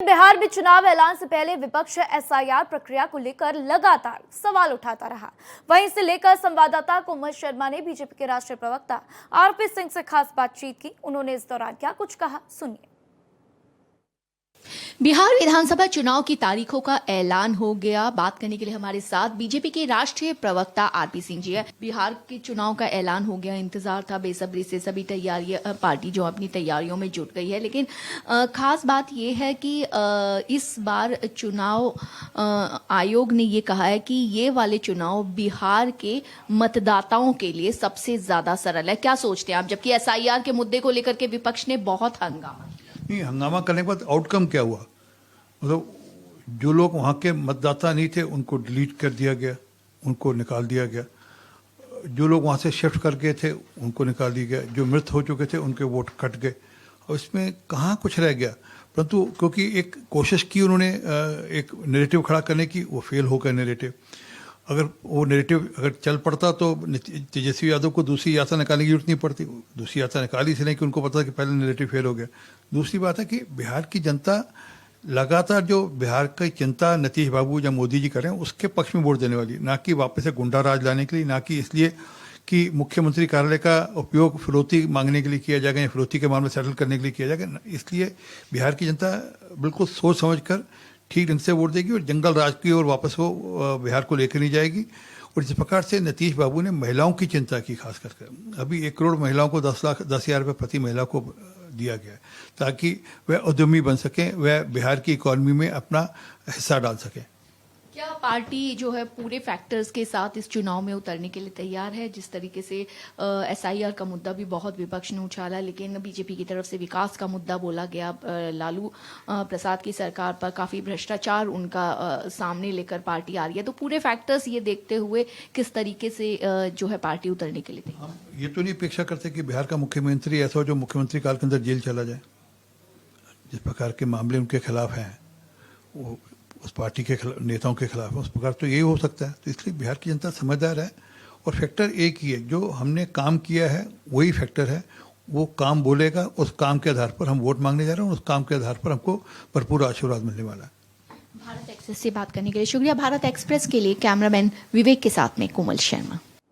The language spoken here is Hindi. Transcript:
बिहार में चुनाव ऐलान से पहले विपक्ष एसआईआर प्रक्रिया को लेकर लगातार सवाल उठाता रहा। वहीं इसे लेकर संवाददाता कोमल शर्मा ने बीजेपी के राष्ट्रीय प्रवक्ता आरपी सिंह से खास बातचीत की। उन्होंने इस दौरान क्या कुछ कहा, सुनिए। बिहार विधानसभा चुनाव की तारीखों का ऐलान हो गया। बात करने के लिए हमारे साथ बीजेपी के राष्ट्रीय प्रवक्ता आरपी सिंह जी है। बिहार के चुनाव का ऐलान हो गया, इंतजार था बेसब्री से, सभी तैयारियां, पार्टी जो अपनी तैयारियों में जुट गई है। लेकिन खास बात यह है कि इस बार चुनाव आयोग ने ये कहा है कि ये वाले चुनाव बिहार के मतदाताओं के लिए सबसे ज्यादा सरल है। क्या सोचते हैं आप, जबकि एसआईआर के मुद्दे को लेकर के विपक्ष ने बहुत हंगामा नहीं, हंगामा करने के बाद आउटकम क्या हुआ? मतलब जो लोग वहाँ के मतदाता नहीं थे उनको डिलीट कर दिया गया, उनको निकाल दिया गया। जो लोग वहाँ से शिफ्ट कर गए थे उनको निकाल दिया गया। जो मृत हो चुके थे उनके वोट कट गए। और इसमें कहाँ कुछ रह गया? परंतु क्योंकि एक कोशिश की उन्होंने एक नैरेटिव खड़ा करने की, वो फेल हो गया नैरेटिव। अगर वो नैरेटिव अगर चल पड़ता तो तेजस्वी यादव को दूसरी यात्रा निकालने की जरूरत नहीं पड़ती। दूसरी यात्रा निकाली इसलिए कि उनको पता कि पहले नैरेटिव फेल हो गया। दूसरी बात है कि बिहार की जनता लगातार जो बिहार की चिंता नीतीश बाबू या मोदी जी करें उसके पक्ष में वोट देने वाली, ना कि वापस से गुंडा राज लाने के लिए, ना कि इसलिए कि मुख्यमंत्री कार्यालय का उपयोग फिरौती मांगने के लिए किया जाएगा या फिरौती के मामले सेटल करने के लिए किया जाएगा। इसलिए बिहार की जनता बिल्कुल सोच समझ कर ठीक ढंग से वोट देगी और जंगल राज की ओर वापस वो बिहार को लेकर नहीं जाएगी। और जिस प्रकार से नीतीश बाबू ने महिलाओं की चिंता की, खास करके अभी 1 करोड़ महिलाओं को 10,000 रुपये प्रति महिला को दिया गया है ताकि वह उद्यमी बन सकें, वह बिहार की इकॉनमी में अपना हिस्सा डाल सकें। क्या पार्टी जो है पूरे फैक्टर्स के साथ इस चुनाव में उतरने के लिए तैयार है? जिस तरीके से एसआईआर का मुद्दा भी बहुत विपक्ष ने उछाला, लेकिन बीजेपी की तरफ से विकास का मुद्दा बोला गया। लालू प्रसाद की सरकार पर काफी भ्रष्टाचार उनका सामने लेकर पार्टी आ रही है। तो पूरे फैक्टर्स ये देखते हुए किस तरीके से जो है पार्टी उतरने के लिए तैयार? हम ये तो नहीं अपेक्षा करते कि बिहार का मुख्यमंत्री ऐसा हो जो मुख्यमंत्री काल के अंदर जेल चला जाए। जिस प्रकार के मामले उनके खिलाफ हैं, वो उस पार्टी के नेताओं के खिलाफ है, उस प्रकार तो यही हो सकता है। तो इसलिए बिहार की जनता समझदार है और फैक्टर एक ही है, जो हमने काम किया है वही फैक्टर है। वो काम बोलेगा, उस काम के आधार पर हम वोट मांगने जा रहे हैं और उस काम के आधार पर हमको भरपूर आशीर्वाद मिलने वाला है। भारत एक्सप्रेस से बात करने के लिए शुक्रिया। भारत एक्सप्रेस के लिए कैमरामैन विवेक के साथ में कोमल शर्मा।